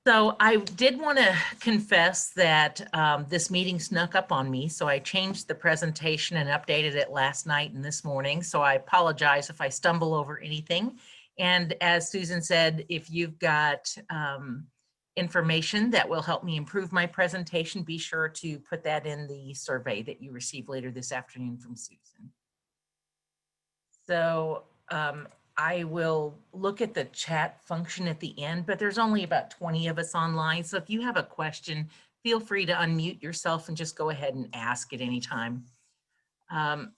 So I did want to confess that this meeting snuck up on me, so I changed the presentation and updated it last night and this morning. So I apologize if I stumble over anything. And as Susan said, if you've got information that will help me improve my presentation, be sure to put that in the survey that you receive later this afternoon from Susan. So I will look at the chat function at the end, but there's only about 20 of us online. So if you have a question, feel free to unmute yourself and just go ahead and ask at any time.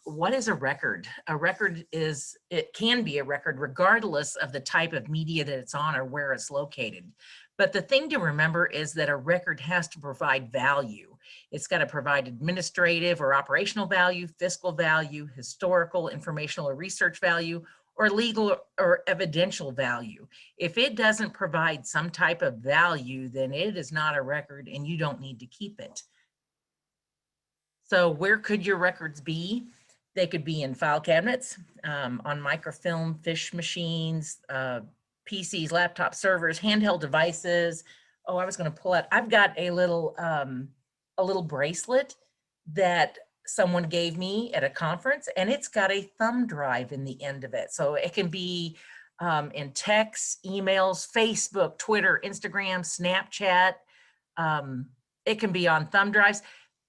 What is a record? A record is, it can be a record regardless of the type of media that it's on or where it's located. But the thing to remember is that a record has to provide value. It's got to provide administrative or operational value, fiscal value, historical, informational, or research value, or legal or evidential value. If it doesn't provide some type of value, then it is not a record and you don't need to keep it. So where could your records be? They could be in file cabinets, on microfilm, fish machines, PCs, laptop servers, handheld devices. Oh, I was going to pull out, I've got a little bracelet that someone gave me at a conference, and it's got a thumb drive in the end of it. So it can be in texts, emails, Facebook, Twitter, Instagram, Snapchat. It can be on thumb drives.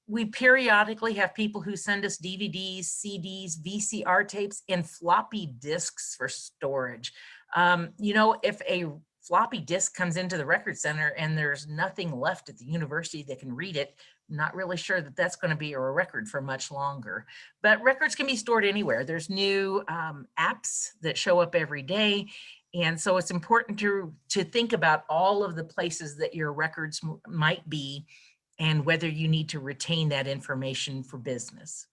We periodically have people who send us DVDs, CDs, VCR tapes, and floppy disks for storage. You know, if a floppy disk comes into the record center and there's nothing left at the university that can read it, I'm not really sure that that's going to be a record for much longer. But records can be stored anywhere. There's new apps that show up every day. And so it's important to think about all of the places that your records might be and whether you need to retain that information for business.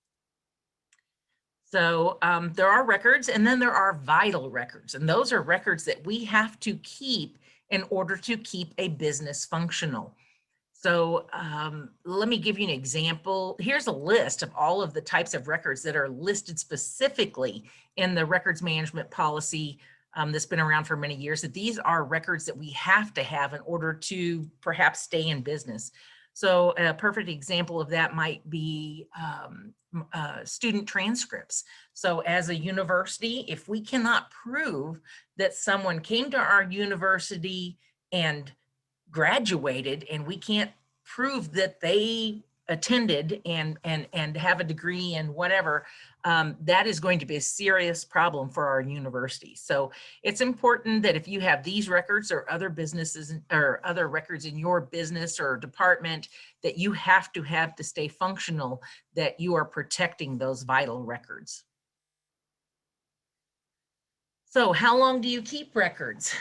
So there are records, and then there are vital records, and those are records that we have to keep in order to keep a business functional. So let me give you an example. Here's a list of all of the types of records that are listed specifically in the records management policy that's been around for many years, that these are records that we have to have in order to perhaps stay in business. So a perfect example of that might be student transcripts. So as a university, if we cannot prove that someone came to our university and graduated, and we can't prove that they attended and have a degree and whatever, that is going to be a serious problem for our university. So it's important that if you have these records or other businesses or other records in your business or department that you have to stay functional, that you are protecting those vital records. So how long do you keep records?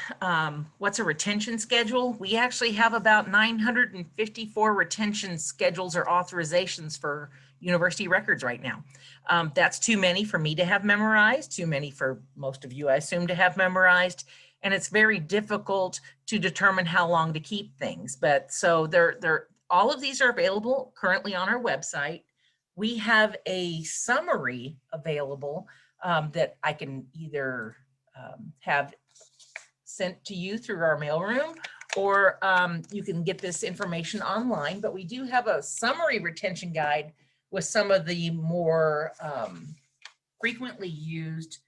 What's a retention schedule? We actually have about 954 retention schedules or authorizations for university records right now. That's too many for me to have memorized, too many for most of you, I assume, to have memorized. And it's very difficult to determine how long to keep things. But so all of these are available currently on our website. We have a summary available that I can either have sent to you through our mailroom, or you can get this information online. But we do have a summary retention guide with some of the more frequently used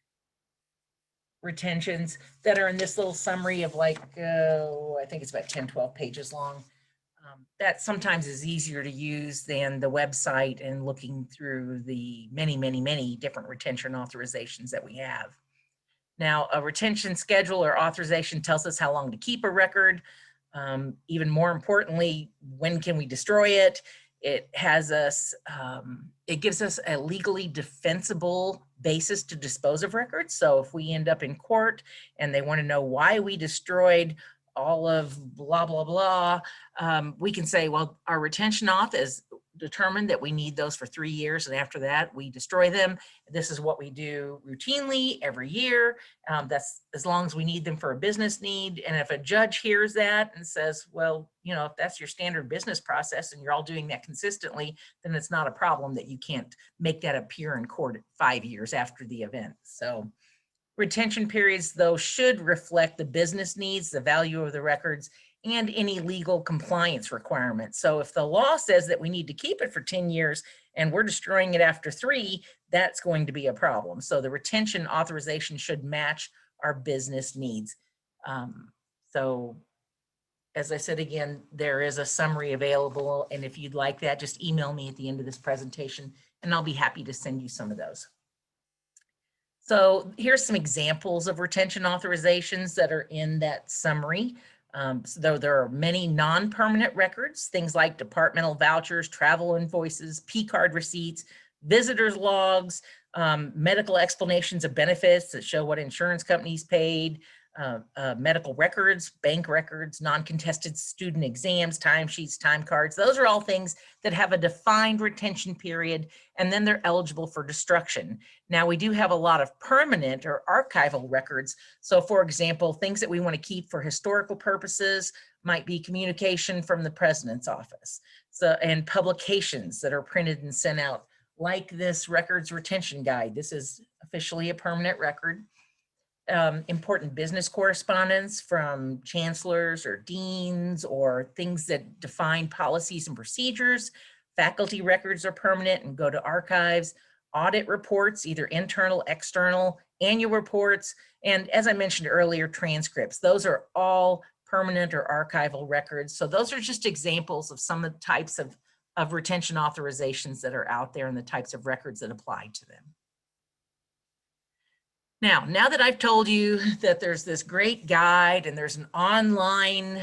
retentions that are in this little summary of like, I think it's about 10, 12 pages long. That sometimes is easier to use than the website and looking through the many, many, many different retention authorizations that we have. Now, a retention schedule or authorization tells us how long to keep a record. Even more importantly, when can we destroy it? It has us, it gives us a legally defensible basis to dispose of records. So if we end up in court and they want to know why we destroyed all of blah, blah, blah, we can say, well, our retention auth is determined that we need those for 3 years, and after that we destroy them. This is what we do routinely every year. That's as long as we need them for a business need. And if a judge hears that and says, well, you know, if that's your standard business process and you're all doing that consistently, then it's not a problem that you can't make that appear in court 5 years after the event. So retention periods, though, should reflect the business needs, the value of the records, and any legal compliance requirements. So if the law says that we need to keep it for 10 years and we're destroying it after 3, that's going to be a problem. So the retention authorization should match our business needs. So as I said, again, there is a summary available, and if you'd like that, just email me at the end of this presentation and I'll be happy to send you some of those. So here's some examples of retention authorizations that are in that summary. So there are many non-permanent records, things like departmental vouchers, travel invoices, P-card receipts, visitors logs, medical explanations of benefits that show what insurance companies paid, medical records, bank records, non-contested student exams, timesheets, time cards. Those are all things that have a defined retention period, and then they're eligible for destruction. Now, we do have a lot of permanent or archival records. So for example, things that we want to keep for historical purposes might be communication from the president's office. So, and publications that are printed and sent out, like this records retention guide. This is officially a permanent record. Important business correspondence from chancellors or deans, or things that define policies and procedures. Faculty records are permanent and go to archives. Audit reports, either internal, external, annual reports, and as I mentioned earlier, transcripts. Those are all permanent or archival records. So those are just examples of some of the types of retention authorizations that are out there and the types of records that apply to them. Now that I've told you that there's this great guide and there's an online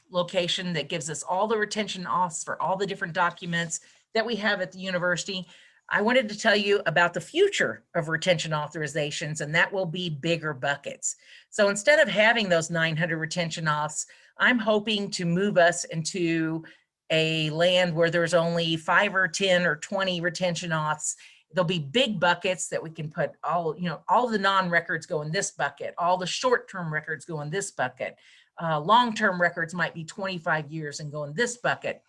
location that gives us all the retention auths for all the different documents that we have at the university, I wanted to tell you about the future of retention authorizations, and that will be bigger buckets. So instead of having those 900 retention auths, I'm hoping to move us into a land where there's only 5 or 10 or 20 retention auths. There'll be big buckets that we can put all, all the non-records go in this bucket, all the short-term records go in this bucket. Long-term records might be 25 years and go in this bucket.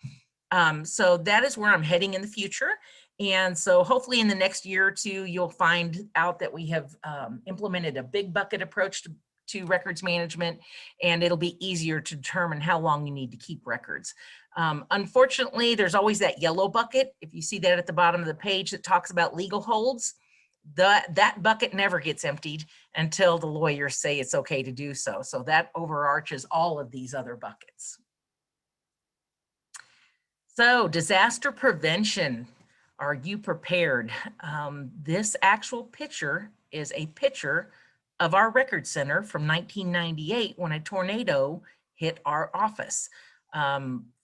So that is where I'm heading in the future. And so hopefully in the next year or two, you'll find out that we have implemented a big bucket approach to records management, and it'll be easier to determine how long you need to keep records. Unfortunately, there's always that yellow bucket. If you see that at the bottom of the page that talks about legal holds, that bucket never gets emptied until the lawyers say it's okay to do so. So that overarches all of these other buckets. So disaster prevention, are you prepared? This actual picture is a picture of our record center from 1998 when a tornado hit our office.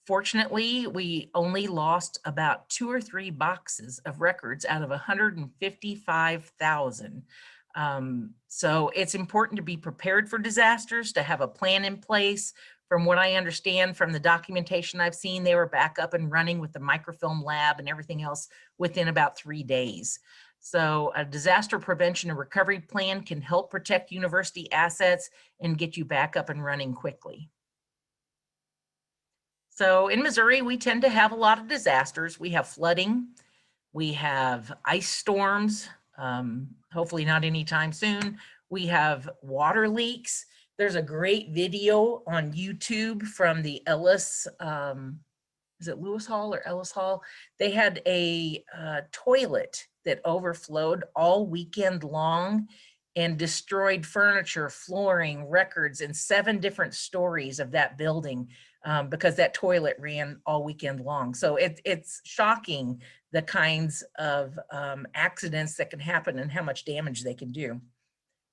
Fortunately, we only lost about 2 or 3 boxes of records out of 155,000. So it's important to be prepared for disasters, to have a plan in place. From what I understand from the documentation I've seen, they were back up and running with the microfilm lab and everything else within about 3 days. So a disaster prevention and recovery plan can help protect university assets and get you back up and running quickly. So in Missouri, we tend to have a lot of disasters. We have flooding, we have ice storms, hopefully not anytime soon. We have water leaks. There's a great video on YouTube from the Ellis, is it Lewis Hall or Ellis Hall? They had a toilet that overflowed all weekend long and destroyed furniture, flooring, records in 7 different stories of that building because that toilet ran all weekend long. So it's shocking the kinds of accidents that can happen and how much damage they can do.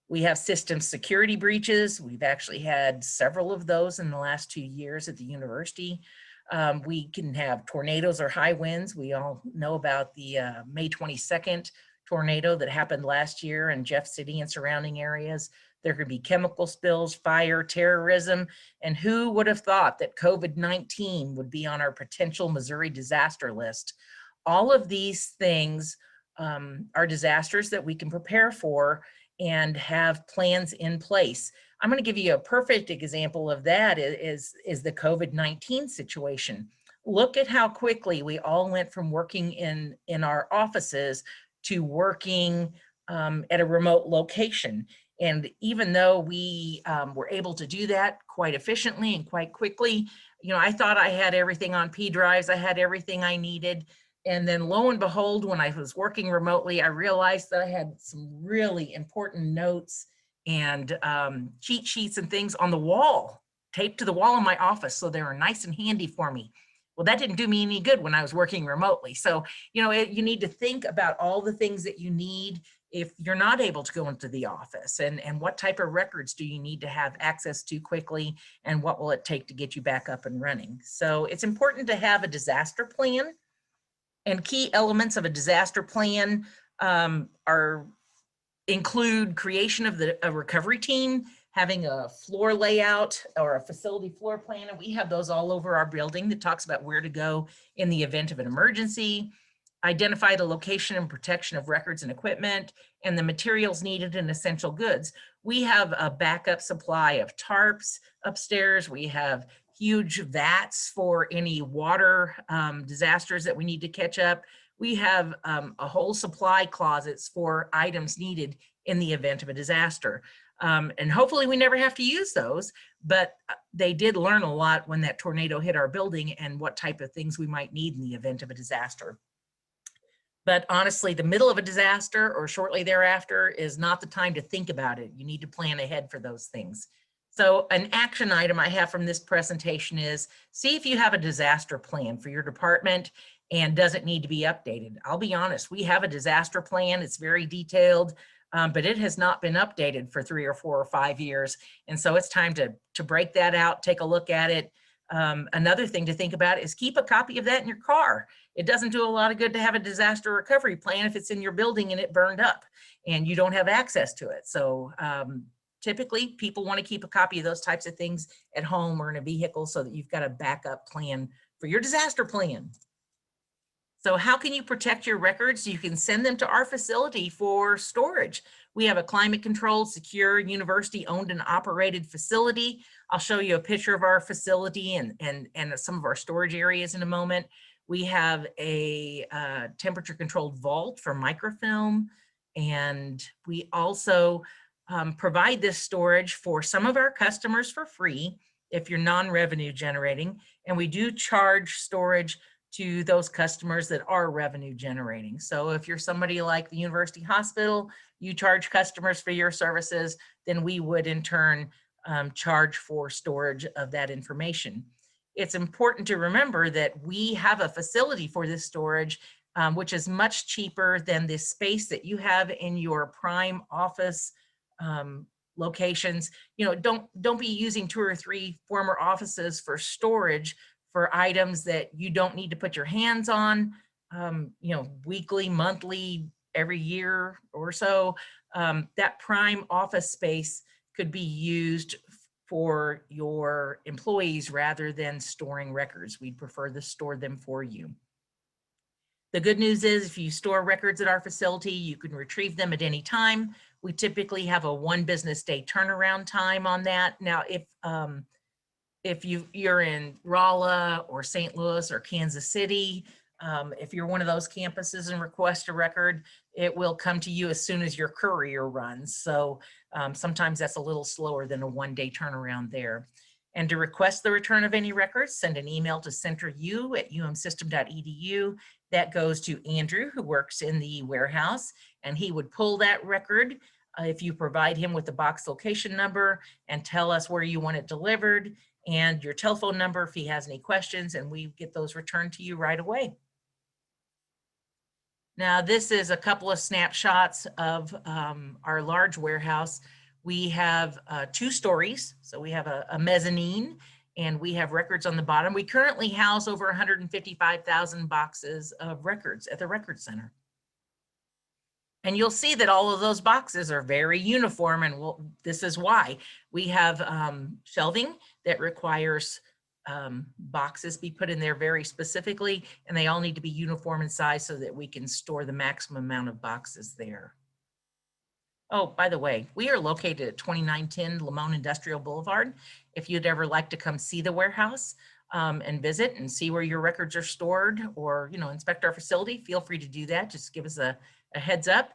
We have system security breaches. We've actually had several of those in the last 2 years at the university. We can have tornadoes or high winds. We all know about the May 22nd tornado that happened last year in Jeff City and surrounding areas. There could be chemical spills, fire, terrorism, and who would have thought that COVID-19 would be on our potential Missouri disaster list? All of these things are disasters that we can prepare for and have plans in place. I'm going to give you a perfect example of that is the COVID-19 situation. Look at how quickly we all went from working in our offices to working at a remote location. And even though we were able to do that quite efficiently and quite quickly, I thought I had everything on P drives. I had everything I needed. And then lo and behold, when I was working remotely, I realized that I had some really important notes and cheat sheets and things on the wall, taped to the wall in my office. So they were nice and handy for me. Well, that didn't do me any good when I was working remotely. So, you need to think about all the things that you need if you're not able to go into the office, and what type of records do you need to have access to quickly, and what will it take to get you back up and running. So it's important to have a disaster plan, and key elements of a disaster plan include creation of a recovery team, having a floor layout or a facility floor plan. And we have those all over our building that talks about where to go in the event of an emergency, identify the location and protection of records and equipment, and the materials needed and essential goods. We have a backup supply of tarps upstairs. We have huge vats for any water disasters that we need to catch up. We have a whole supply closets for items needed in the event of a disaster. And hopefully we never have to use those, but they did learn a lot when that tornado hit our building and what type of things we might need in the event of a disaster. But honestly, the middle of a disaster or shortly thereafter is not the time to think about it. You need to plan ahead for those things. So an action item I have from this presentation is see if you have a disaster plan for your department and does it need to be updated. I'll be honest, we have a disaster plan. It's very detailed, but it has not been updated for 3 or 4 or 5 years. And so it's time to break that out, take a look at it. Another thing to think about is keep a copy of that in your car. It doesn't do a lot of good to have a disaster recovery plan if it's in your building and it burned up and you don't have access to it. So typically people want to keep a copy of those types of things at home or in a vehicle so that you've got a backup plan for your disaster plan. So how can you protect your records? You can send them to our facility for storage. We have a climate controlled, secure, university owned and operated facility. I'll show you a picture of our facility and some of our storage areas in a moment. We have a temperature controlled vault for microfilm. And we also provide this storage for some of our customers for free if you're non-revenue generating. And we do charge storage to those customers that are revenue generating. So if you're somebody like the University Hospital, you charge customers for your services, then we would in turn charge for storage of that information. It's important to remember that we have a facility for this storage, which is much cheaper than the space that you have in your prime office locations. Don't be using 2 or 3 former offices for storage for items that you don't need to put your hands on, weekly, monthly, every year or so. That prime office space could be used for your employees rather than storing records. We'd prefer to store them for you. The good news is if you store records at our facility, you can retrieve them at any time. We typically have a 1 business day turnaround time on that. Now, if you're in Rolla or St. Louis or Kansas City, if you're one of those campuses and request a record, it will come to you as soon as your courier runs. So sometimes that's a little slower than a 1-day turnaround there. And to request the return of any records, send an email to centeru@umsystem.edu. That goes to Andrew, who works in the warehouse, and he would pull that record if you provide him with the box location number and tell us where you want it delivered and your telephone number if he has any questions, and we get those returned to you right away. Now, this is a couple of snapshots of our large warehouse. We have 2 stories. So we have a mezzanine and we have records on the bottom. We currently house over 155,000 boxes of records at the Record Center. And you'll see that all of those boxes are very uniform, and this is why. We have shelving that requires boxes be put in there very specifically, and they all need to be uniform in size so that we can store the maximum amount of boxes there. Oh, by the way, we are located at 2910 LeMone Industrial Boulevard. If you'd ever like to come see the warehouse and visit and see where your records are stored, or inspect our facility, feel free to do that. Just give us a heads up,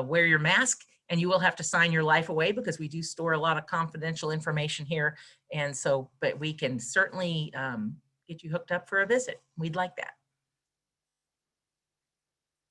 wear your mask, and you will have to sign your life away because we do store a lot of confidential information here. And so, but we can certainly get you hooked up for a visit. We'd like that.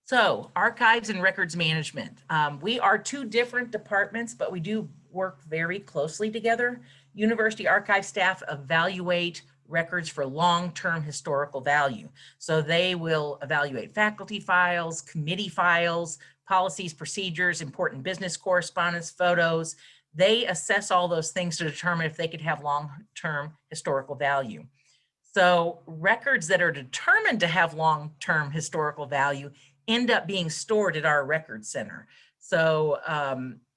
So archives and records management. We are two different departments, but we do work very closely together. University archive staff evaluate records for long-term historical value. So they will evaluate faculty files, committee files, policies, procedures, important business correspondence, photos. They assess all those things to determine if they could have long-term historical value. So records that are determined to have long-term historical value end up being stored at our record center. So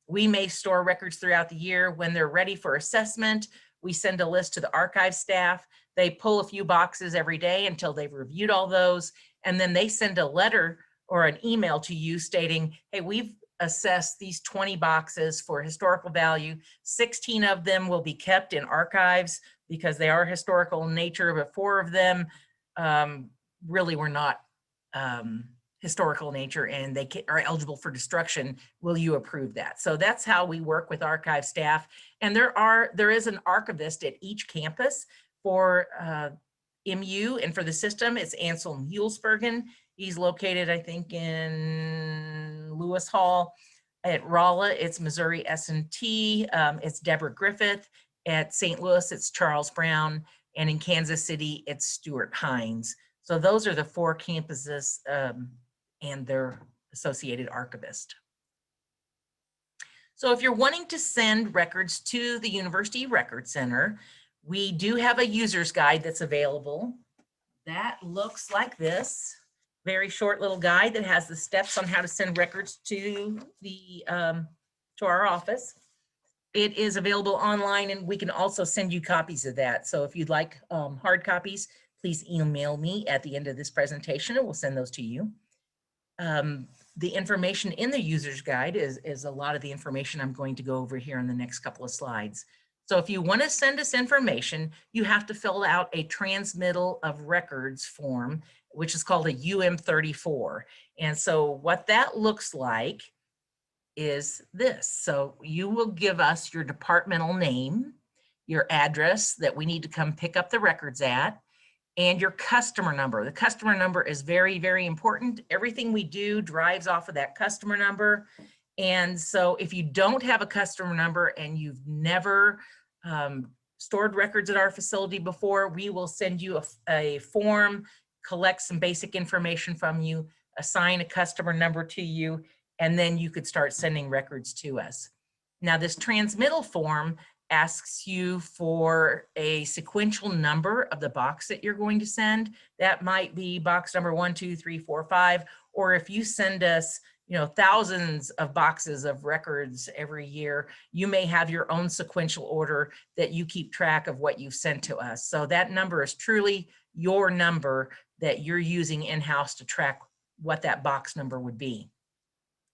we may store records throughout the year. When they're ready for assessment, we send a list to the archive staff. They pull a few boxes every day until they've reviewed all those. And then they send a letter or an email to you stating, hey, we've assessed these 20 boxes for historical value. 16 of them will be kept in archives because they are historical in nature, but 4 of them really were not historical nature and they are eligible for destruction. Will you approve that? So that's how we work with archive staff. And there is an archivist at each campus for MU, and for the system, it's Anselm Hulsbergen. He's located, I think, in Lewis Hall. At Rolla, it's Missouri S&T. It's Deborah Griffith. At St. Louis, it's Charles Brown. And in Kansas City, it's Stuart Hines. So those are the 4 campuses and their associated archivist. So if you're wanting to send records to the University Record Center, we do have a user's guide that's available. That looks like this. Very short little guide that has the steps on how to send records to the to our office. It is available online, and we can also send you copies of that. So if you'd like hard copies, please email me at the end of this presentation and we'll send those to you. The information in the user's guide is a lot of the information I'm going to go over here in the next couple of slides. So if you want to send us information, you have to fill out a transmittal of records form, which is called a UM34. And so what that looks like is this. So you will give us your departmental name, your address that we need to come pick up the records at, and your customer number. The customer number is very, very important. Everything we do drives off of that customer number. And so if you don't have a customer number and you've never stored records at our facility before, we will send you a form, collect some basic information from you, assign a customer number to you, and then you could start sending records to us. Now, this transmittal form asks you for a sequential number of the box that you're going to send. That might be box number 1, 2, 3, 4, 5, or if you send us, you know, thousands of boxes of records every year, you may have your own sequential order that you keep track of what you've sent to us. So that number is truly your number that you're using in-house to track what that box number would be.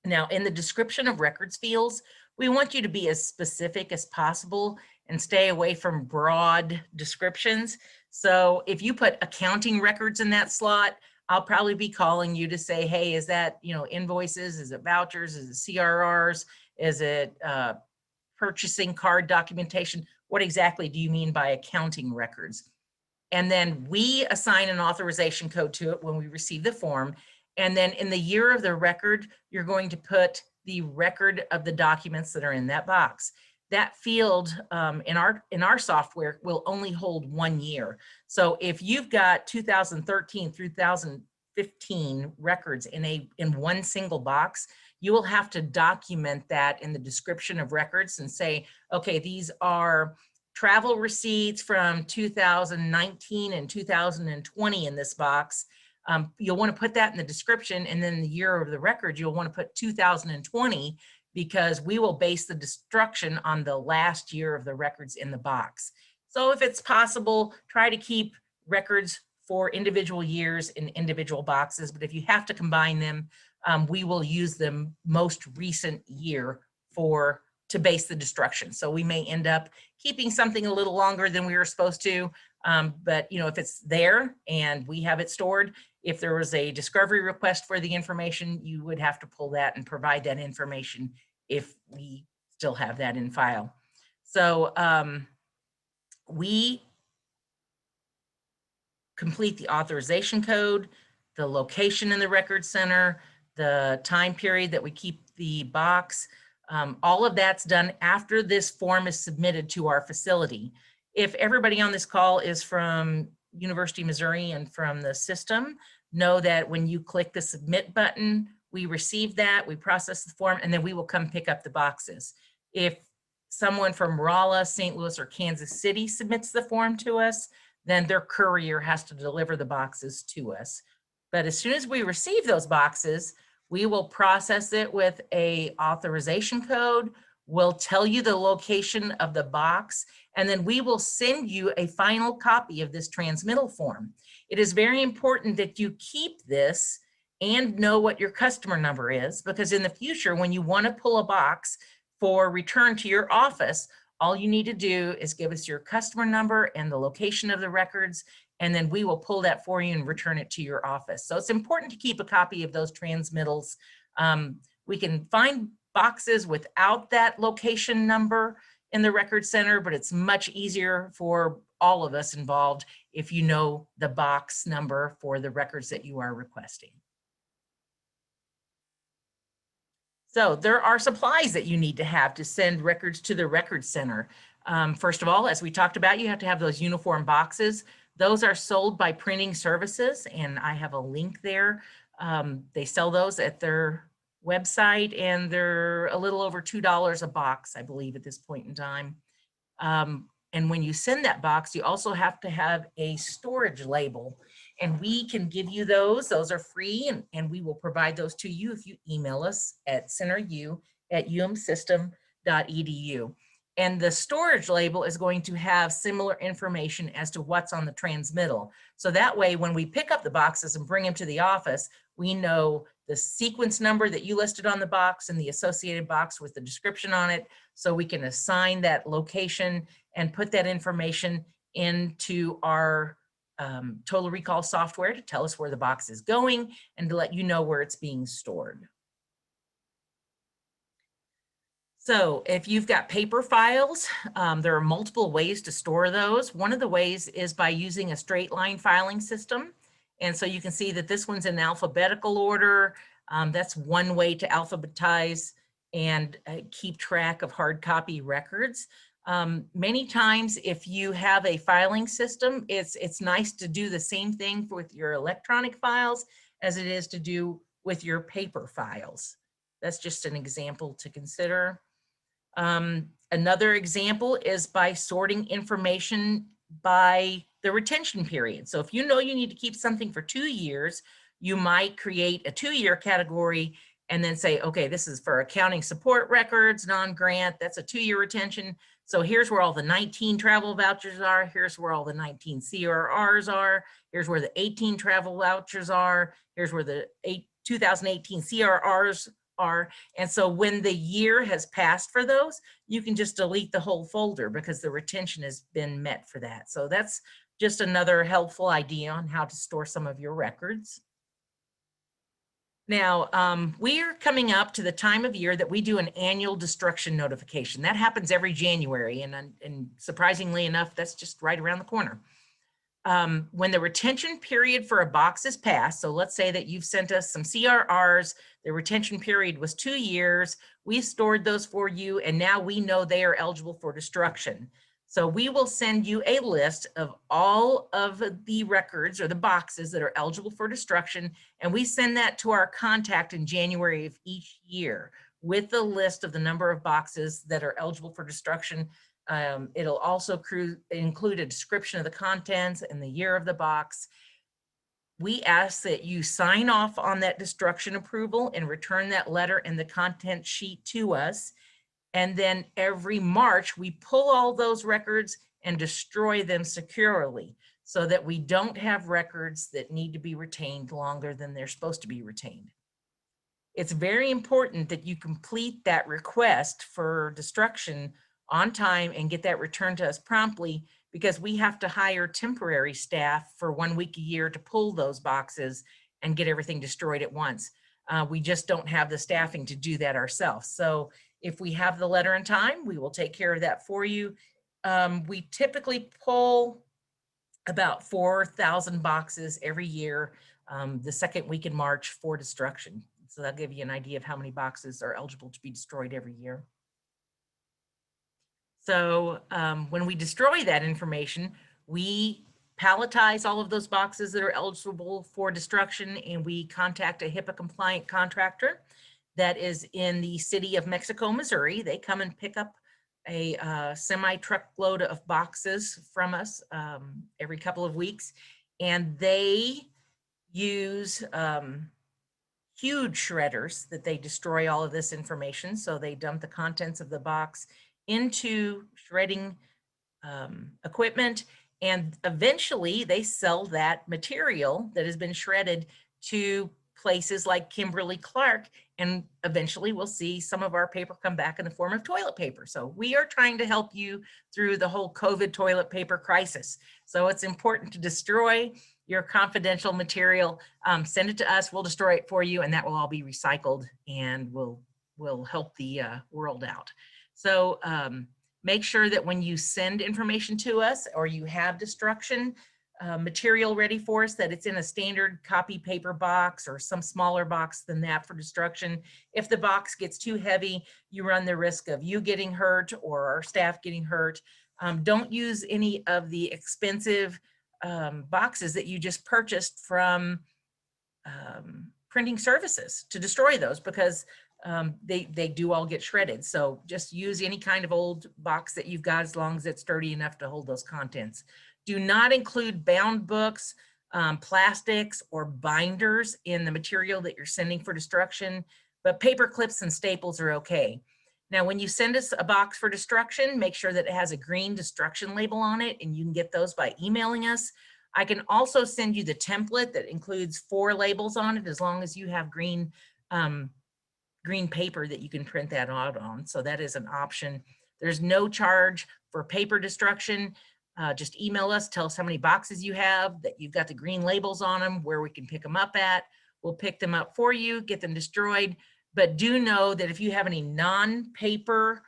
Now, in the description of records fields, we want you to be as specific as possible and stay away from broad descriptions. So if you put accounting records in that slot, I'll probably be calling you to say, hey, is that, you know, invoices? Is it vouchers? Is it CRRs? Is it purchasing card documentation? What exactly do you mean by accounting records? And then we assign an authorization code to it when we receive the form. And then in the year of the record, you're going to put the record of the documents that are in that box. That field in our software will only hold 1 year. So if you've got 2013 through 2015 records in one single box, you will have to document that in the description of records and say, okay, these are travel receipts from 2019 and 2020 in this box. You'll want to put that in the description, and then the year of the record, you'll want to put 2020 because we will base the destruction on the last year of the records in the box. So if it's possible, try to keep records for individual years in individual boxes, but if you have to combine them, we will use the most recent year to base the destruction. So we may end up keeping something a little longer than we were supposed to, but you know, if it's there and we have it stored, if there was a discovery request for the information, you would have to pull that and provide that information if we still have that in file. So we complete the authorization code, the location in the record center, the time period that we keep the box. All of that's done after this form is submitted to our facility. If everybody on this call is from University of Missouri and from the system, know that when you click the submit button, we receive that, we process the form, and then we will come pick up the boxes. If someone from Rolla, St. Louis, or Kansas City submits the form to us, then their courier has to deliver the boxes to us. But as soon as we receive those boxes, we will process it with a authorization code. We'll tell you the location of the box, and then we will send you a final copy of this transmittal form. It is very important that you keep this and know what your customer number is, because in the future, when you want to pull a box for return to your office, all you need to do is give us your customer number and the location of the records, and then we will pull that for you and return it to your office. So it's important to keep a copy of those transmittals. We can find boxes without that location number in the record center, but it's much easier for all of us involved if you know the box number for the records that you are requesting. So there are supplies that you need to have to send records to the record center. First of all, as we talked about, you have to have those uniform boxes. Those are sold by Printing Services, and I have a link there. They sell those at their website, and they're a little over $2 a box, I believe, at this point in time. And when you send that box, you also have to have a storage label, and we can give you those. Those are free, and we will provide those to you if you email us at centeru@umsystem.edu. And the storage label is going to have similar information as to what's on the transmittal. So that way, when we pick up the boxes and bring them to the office, we know the sequence number that you listed on the box and the associated box with the description on it. So we can assign that location and put that information into our total recall software to tell us where the box is going and to let you know where it's being stored. So if you've got paper files, there are multiple ways to store those. One of the ways is by using a straight line filing system. And so you can see that this one's in alphabetical order. That's one way to alphabetize and keep track of hard copy records. Many times, if you have a filing system, it's nice to do the same thing with your electronic files as it is to do with your paper files. That's just an example to consider. Another example is by sorting information by the retention period. So if you know you need to keep something for 2 years, you might create a 2-year category and then say, okay, this is for accounting support records, non-grant, that's a 2-year retention. So here's where all the 19 travel vouchers are. Here's where all the 19 CRRs are. Here's where the 18 travel vouchers are. Here's where the 2018 CRRs are. And so when the year has passed for those, you can just delete the whole folder because the retention has been met for that. So that's just another helpful idea on how to store some of your records. Now, we're coming up to the time of year that we do an annual destruction notification. That happens every January, and surprisingly enough, that's just right around the corner. When the retention period for a box is passed, so let's say that you've sent us some CRRs, the retention period was 2 years, we stored those for you, and now we know they are eligible for destruction. So we will send you a list of all of the records or the boxes that are eligible for destruction, and we send that to our contact in January of each year with the list of the number of boxes that are eligible for destruction. It'll also include a description of the contents and the year of the box. We ask that you sign off on that destruction approval and return that letter and the content sheet to us. And then every March, we pull all those records and destroy them securely so that we don't have records that need to be retained longer than they're supposed to be retained. It's very important that you complete that request for destruction on time and get that returned to us promptly, because we have to hire temporary staff for 1 week a year to pull those boxes and get everything destroyed at once. We just don't have the staffing to do that ourselves. So If we have the letter in time, we will take care of that for you. We typically pull about 4,000 boxes every year, the second week in March for destruction. So that'll give you an idea of how many boxes are eligible to be destroyed every year. So when we destroy that information, we palletize all of those boxes that are eligible for destruction, and we contact a HIPAA compliant contractor that is in the city of Mexico, Missouri. They come and pick up a semi truckload of boxes from us every couple of weeks, and they use huge shredders that they destroy all of this information. So they dump the contents of the box into shredding equipment, and eventually they sell that material that has been shredded to places like Kimberly-Clark, and eventually we'll see some of our paper come back in the form of toilet paper. So we are trying to help you through the whole COVID toilet paper crisis. So it's important to destroy your confidential material. Send it to us, we'll destroy it for you, and that will all be recycled and will help the world out. So make sure that when you send information to us or you have destruction material ready for us, that it's in a standard copy paper box or some smaller box than that for destruction. If the box gets too heavy, you run the risk of you getting hurt or our staff getting hurt. Don't use any of the expensive boxes that you just purchased from printing services to destroy those, because they do all get shredded. So just use any kind of old box that you've got, as long as it's sturdy enough to hold those contents. Do not include bound books, plastics, or binders in the material that you're sending for destruction, but paper clips and staples are okay. Now, when you send us a box for destruction, make sure that it has a green destruction label on it, and you can get those by emailing us. I can also send you the template that includes 4 labels on it, as long as you have green paper that you can print that out on. So that is an option. There's no charge for paper destruction. Just email us, tell us how many boxes you have, that you've got the green labels on them, where we can pick them up at. We'll pick them up for you, get them destroyed. But do know that if you have any non-paper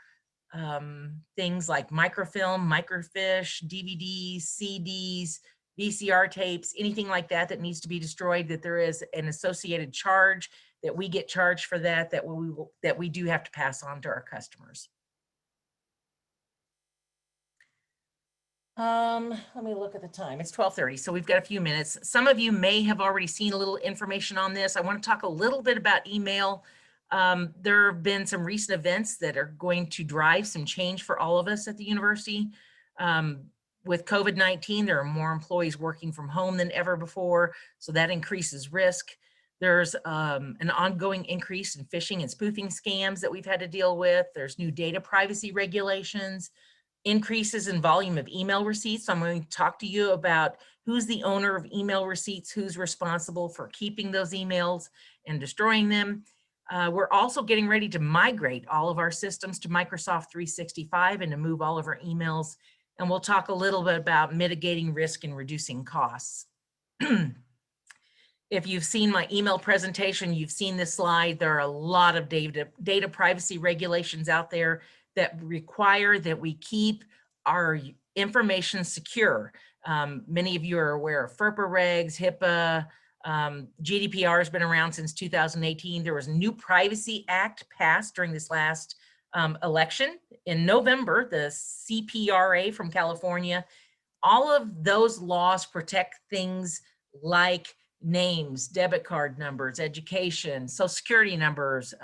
things like microfilm, microfiche, DVDs, CDs, VCR tapes, anything like that that needs to be destroyed, that there is an associated charge, that we get charged for that, that we do have to pass on to our customers. Let me look at the time. It's 12:30, so we've got a few minutes. Some of you may have already seen a little information on this. I want to talk a little bit about email. There have been some recent events that are going to drive some change for all of us at the university. With COVID-19, there are more employees working from home than ever before, so that increases risk. There's an ongoing increase in phishing and spoofing scams that we've had to deal with. There's new data privacy regulations, increases in volume of email receipts. So I'm going to talk to you about who's the owner of email receipts, who's responsible for keeping those emails and destroying them. We're also getting ready to migrate all of our systems to Microsoft 365 and to move all of our emails. And we'll talk a little bit about mitigating risk and reducing costs. If you've seen my email presentation, you've seen this slide. There are a lot of data privacy regulations out there that require that we keep our information secure. Many of you are aware of FERPA regs, HIPAA, GDPR has been around since 2018. There was a new Privacy Act passed during this last election. In November, the CPRA from California, all of those laws protect things like names, debit card numbers, education, social security numbers,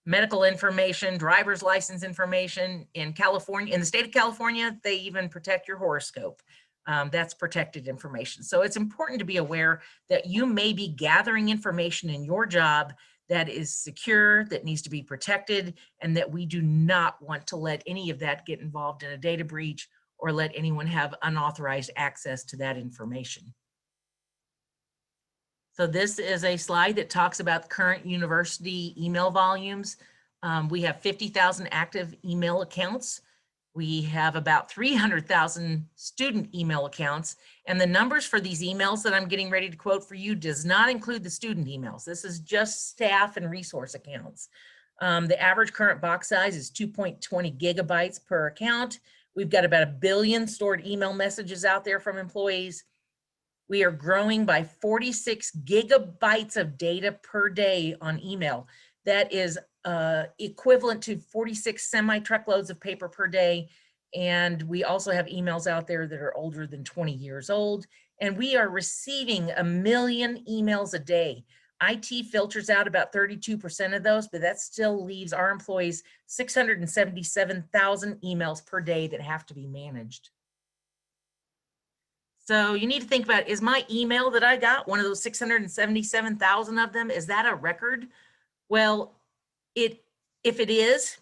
medical information, driver's license information. In California, in the state of California, they even protect your horoscope. That's protected information. So it's important to be aware that you may be gathering information in your job that is secure, that needs to be protected, and that we do not want to let any of that get involved in a data breach or let anyone have unauthorized access to that information. So this is a slide that talks about current university email volumes. We have 50,000 active email accounts. We have about 300,000 student email accounts. And the numbers for these emails that I'm getting ready to quote for you does not include the student emails. This is just staff and resource accounts. The average current box size is 2.20 gigabytes per account. We've got about 1 billion stored email messages out there from employees. We are growing by 46 gigabytes of data per day on email. That is equivalent to 46 semi-truckloads of paper per day. And we also have emails out there that are older than 20 years old. And we are receiving 1 million emails a day. IT filters out about 32% of those, but that still leaves our employees 677,000 emails per day that have to be managed. So you need to think about, is my email that I got, one of those 677,000 of them, is that a record? Well, if it is,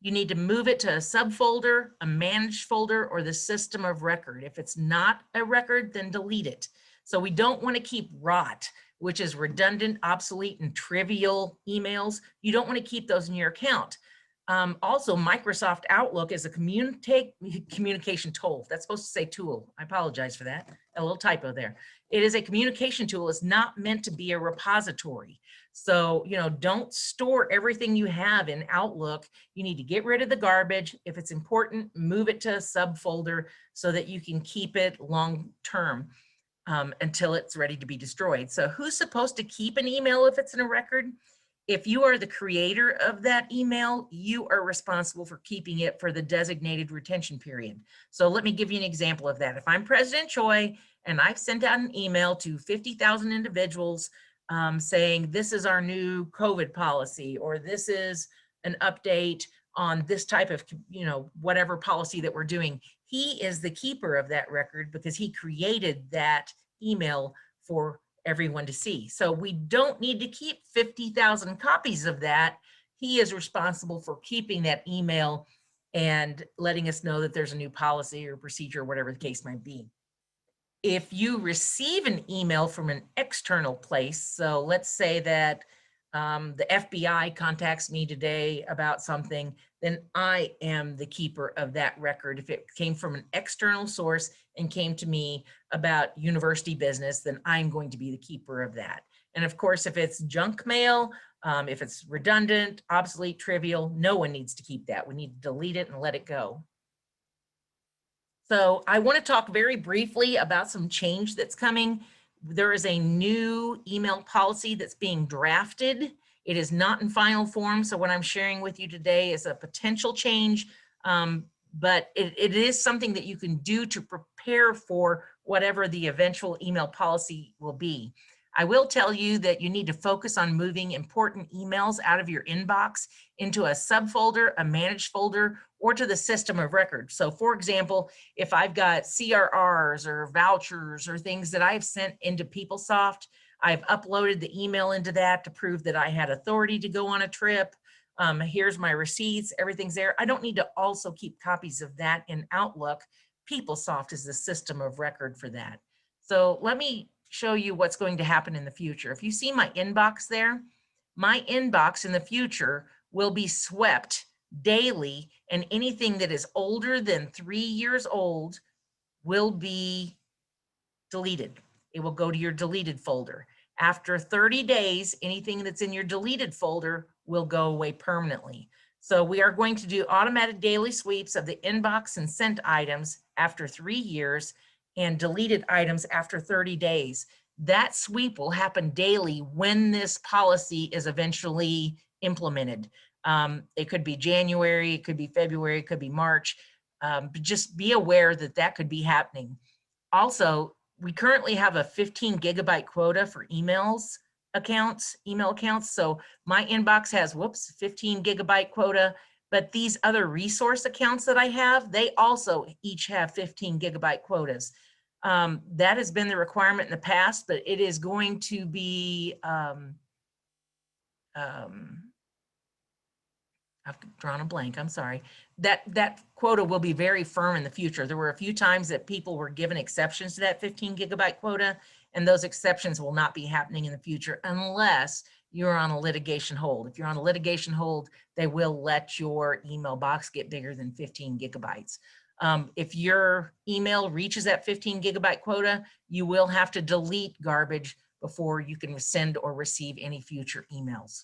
you need to move it to a subfolder, a managed folder, or the system of record. If it's not a record, then delete it. So we don't want to keep ROT, which is redundant, obsolete, and trivial emails. You don't want to keep those in your account. Also, Microsoft Outlook is a communication tool. That's supposed to say tool. I apologize for that. A little typo there. It is a communication tool. It's not meant to be a repository. So, don't store everything you have in Outlook. You need to get rid of the garbage. If it's important, move it to a subfolder so that you can keep it long term until it's ready to be destroyed. So who's supposed to keep an email if it's in a record? If you are the creator of that email, you are responsible for keeping it for the designated retention period. So let me give you an example of that. If I'm President Choi and I've sent out an email to 50,000 individuals saying this is our new COVID policy, or this is an update on this type of, whatever policy that we're doing, he is the keeper of that record because he created that email for everyone to see. So we don't need to keep 50,000 copies of that. He is responsible for keeping that email and letting us know that there's a new policy or procedure, or whatever the case might be. If you receive an email from an external place, so let's say that the FBI contacts me today about something, then I am the keeper of that record. If it came from an external source and came to me about university business, then I'm going to be the keeper of that. And of course, if it's junk mail, if it's redundant, obsolete, trivial, no one needs to keep that. We need to delete it and let it go. So I want to talk very briefly about some change that's coming. There is a new email policy that's being drafted. It is not in final form, so what I'm sharing with you today is a potential change, but it is something that you can do to prepare for whatever the eventual email policy will be. I will tell you that you need to focus on moving important emails out of your inbox into a subfolder, a managed folder, or to the system of record. So for example, if I've got CRRs or vouchers or things that I've sent into PeopleSoft, I've uploaded the email into that to prove that I had authority to go on a trip. Here's my receipts, everything's there. I don't need to also keep copies of that in Outlook. PeopleSoft is the system of record for that. So let me show you what's going to happen in the future. If you see my inbox there, my inbox in the future will be swept daily, and anything that is older than 3 years old will be deleted. It will go to your deleted folder. After 30 days, anything that's in your deleted folder will go away permanently. So we are going to do automatic daily sweeps of the inbox and sent items after 3 years and deleted items after 30 days. That sweep will happen daily when this policy is eventually implemented. It could be January, it could be February, it could be March, but just be aware that that could be happening. Also, we currently have a 15 gigabyte quota for email accounts. So my inbox has, 15 gigabyte quota, but these other resource accounts that I have, they also each have 15 gigabyte quotas. That has been the requirement in the past, but it is going to be, I've drawn a blank, I'm sorry. That quota will be very firm in the future. There were a few times that people were given exceptions to that 15 gigabyte quota, and those exceptions will not be happening in the future unless you're on a litigation hold. If you're on a litigation hold, they will let your email box get bigger than 15 gigabytes. If your email reaches that 15 gigabyte quota, you will have to delete garbage before you can send or receive any future emails.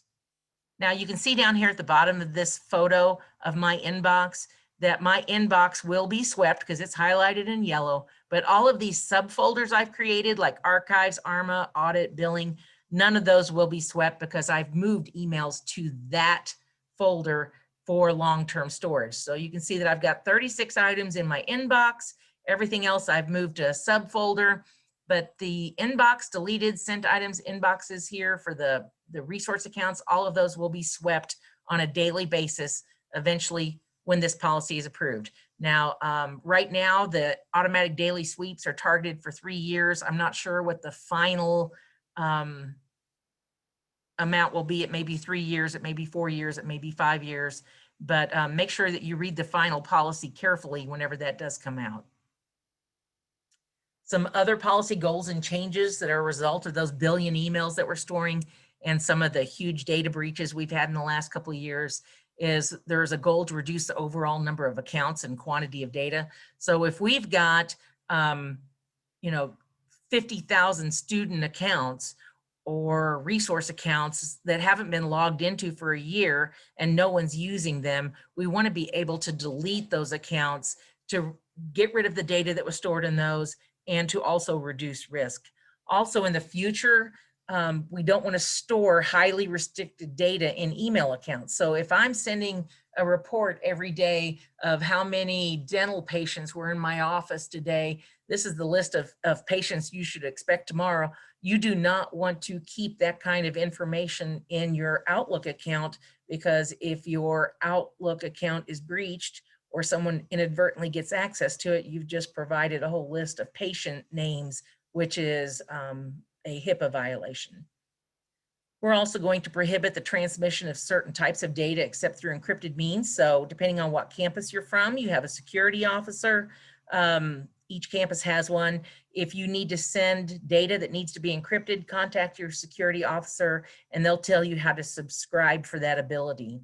Now you can see down here at the bottom of this photo of my inbox that my inbox will be swept because it's highlighted in yellow, but all of these subfolders I've created like archives, ARMA, audit, billing, none of those will be swept because I've moved emails to that folder for long-term storage. So you can see that I've got 36 items in my inbox. Everything else I've moved to a subfolder, but the inbox deleted sent items inboxes here for the resource accounts, all of those will be swept on a daily basis eventually when this policy is approved. Now, right now, the automatic daily sweeps are targeted for 3 years. I'm not sure what the final amount will be. It may be 3 years, it may be 4 years, it may be 5 years, but make sure that you read the final policy carefully whenever that does come out. Some other policy goals and changes that are a result of those billion emails that we're storing and some of the huge data breaches we've had in the last couple of years is there's a goal to reduce the overall number of accounts and quantity of data. So if we've got, 50,000 student accounts or resource accounts that haven't been logged into for a year and no one's using them, we want to be able to delete those accounts to get rid of the data that was stored in those and to also reduce risk. Also in the future, we don't want to store highly restricted data in email accounts. So if I'm sending a report every day of how many dental patients were in my office today, this is the list of patients you should expect tomorrow. You do not want to keep that kind of information in your Outlook account, because if your Outlook account is breached or someone inadvertently gets access to it, you've just provided a whole list of patient names, which is a HIPAA violation. We're also going to prohibit the transmission of certain types of data except through encrypted means. So depending on what campus you're from, you have a security officer. Each campus has one. If you need to send data that needs to be encrypted, contact your security officer and they'll tell you how to subscribe for that ability.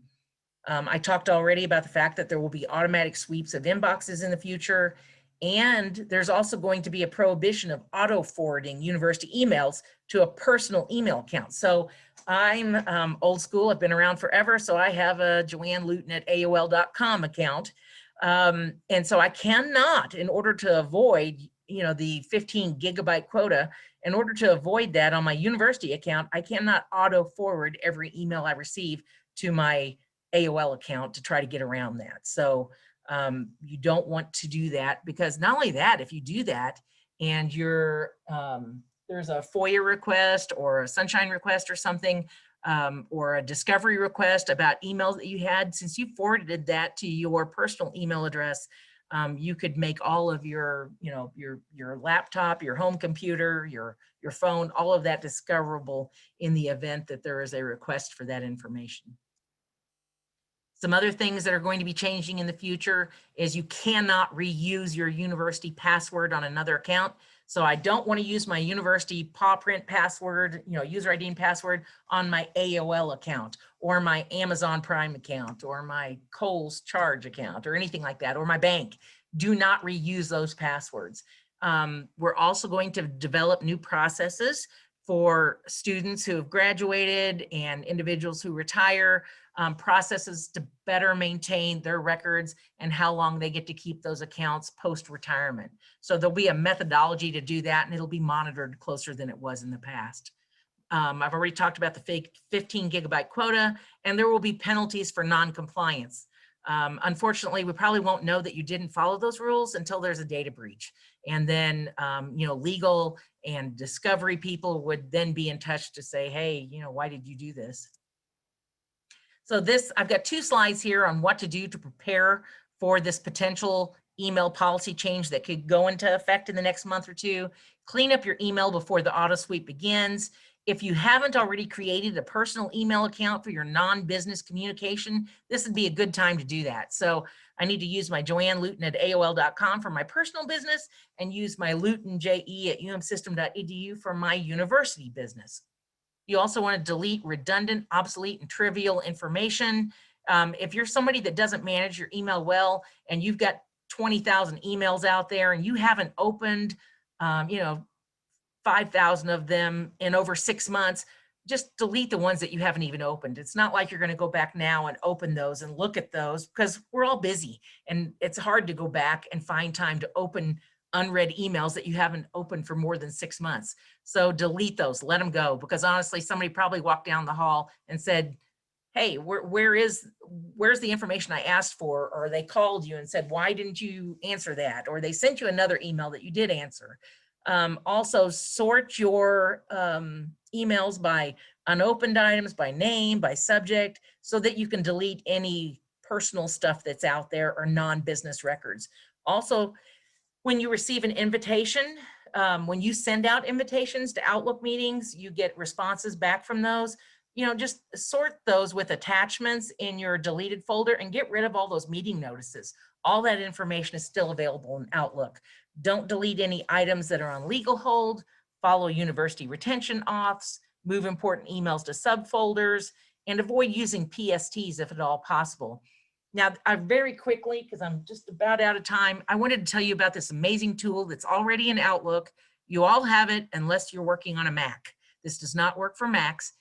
I talked already about the fact that there will be automatic sweeps of inboxes in the future. And there's also going to be a prohibition of auto forwarding university emails to a personal email account. So I'm old school, I've been around forever. So I have a JoAnn Looten at AOL.com account. And so I cannot, in order to avoid, the 15 gigabyte quota, in order to avoid that on my university account, I cannot auto forward every email I receive to my AOL account to try to get around that. So you don't want to do that, because not only that, if you do that and you're there's a FOIA request or a sunshine request or something, or a discovery request about emails that you had, since you forwarded that to your personal email address, you could make all of your, your laptop, your home computer, your phone, all of that discoverable in the event that there is a request for that information. Some other things that are going to be changing in the future is you cannot reuse your university password on another account. So I don't want to use my university paw print password, user ID and password on my AOL account or my Amazon Prime account or my Kohl's Charge account or anything like that, or my bank. Do not reuse those passwords. We're also going to develop new processes for students who have graduated and individuals who retire, processes to better maintain their records and how long they get to keep those accounts post-retirement. So there'll be a methodology to do that, and it'll be monitored closer than it was in the past. I've already talked about the fake 15 gigabyte quota, and there will be penalties for non-compliance. Unfortunately, we probably won't know that you didn't follow those rules until there's a data breach. And then, legal and discovery people would then be in touch to say, hey, why did you do this? So I've got 2 slides here on what to do to prepare for this potential email policy change that could go into effect in the next month or 2. Clean up your email before the auto sweep begins. If you haven't already created a personal email account for your non-business communication, this would be a good time to do that. So I need to use my JoAnn Looten at AOL.com for my personal business and use my Looten JE at umsystem.edu for my university business. You also want to delete redundant, obsolete, and trivial information. If you're somebody that doesn't manage your email well and you've got 20,000 emails out there and you haven't opened, 5,000 of them in over 6 months, just delete the ones that you haven't even opened. It's not like you're going to go back now and open those and look at those, because we're all busy and it's hard to go back and find time to open unread emails that you haven't opened for more than 6 months. So delete those, let them go, because honestly, somebody probably walked down the hall and said, hey, where's the information I asked for? Or they called you and said, why didn't you answer that? Or they sent you another email that you did answer. Also sort your emails by unopened items, by name, by subject, so that you can delete any personal stuff that's out there or non-business records. Also, when you receive an invitation, when you send out invitations to Outlook meetings, you get responses back from those. You know, just sort those with attachments in your deleted folder and get rid of all those meeting notices. All that information is still available in Outlook. Don't delete any items that are on legal hold, follow university retention auths, move important emails to subfolders, and avoid using PSTs if at all possible. Now, I very quickly, because I'm just about out of time, I wanted to tell you about this amazing tool that's already in Outlook. You all have it unless you're working on a Mac. This does not work for Macs.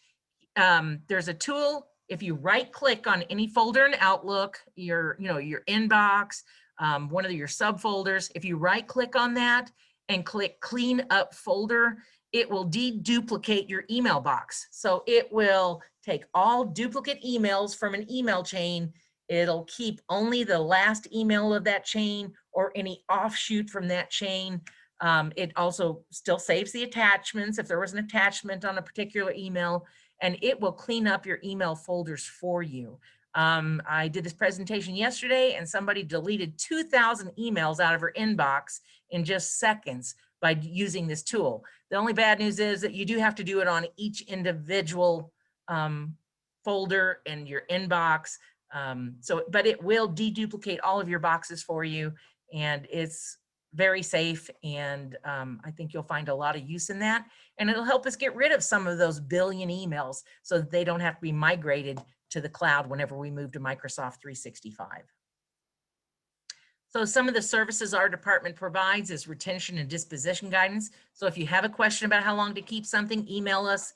There's a tool, if you right click on any folder in Outlook, your inbox, one of your subfolders, if you right click on that and click clean up folder, it will deduplicate your email box. So it will take all duplicate emails from an email chain. It'll keep only the last email of that chain or any offshoot from that chain. It also still saves the attachments if there was an attachment on a particular email, and it will clean up your email folders for you. I did this presentation yesterday and somebody deleted 2,000 emails out of her inbox in just seconds by using this tool. The only bad news is that you do have to do it on each individual folder in your inbox. But it will deduplicate all of your boxes for you, and it's very safe. And I think you'll find a lot of use in that. And it'll help us get rid of some of those billion emails so that they don't have to be migrated to the cloud whenever we move to Microsoft 365. So some of the services our department provides is retention and disposition guidance. So if you have a question about how long to keep something, email us.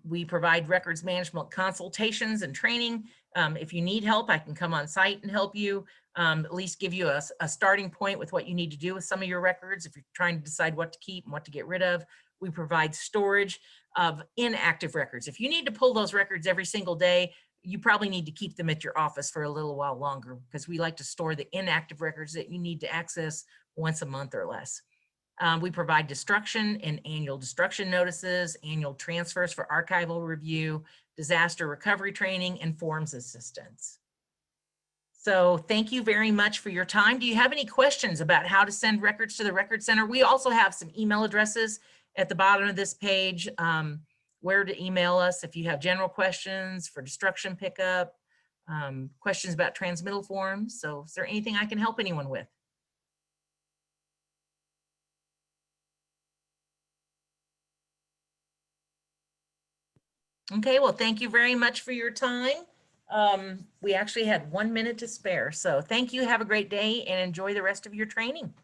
We provide records management consultations and training. If you need help, I can come on site and help you, at least give you a starting point with what you need to do with some of your records. If you're trying to decide what to keep and what to get rid of, we provide storage of inactive records. If you need to pull those records every single day, you probably need to keep them at your office for a little while longer, because we like to store the inactive records that you need to access once a month or less. We provide destruction and annual destruction notices, annual transfers for archival review, disaster recovery training, and forms assistance. So thank you very much for your time. Do you have any questions about how to send records to the Record Center? We also have some email addresses at the bottom of this page, where to email us if you have general questions for destruction pickup, questions about transmittal forms. So is there anything I can help anyone with? Okay, well, thank you very much for your time. We actually had 1 minute to spare. So thank you. Have a great day and enjoy the rest of your training.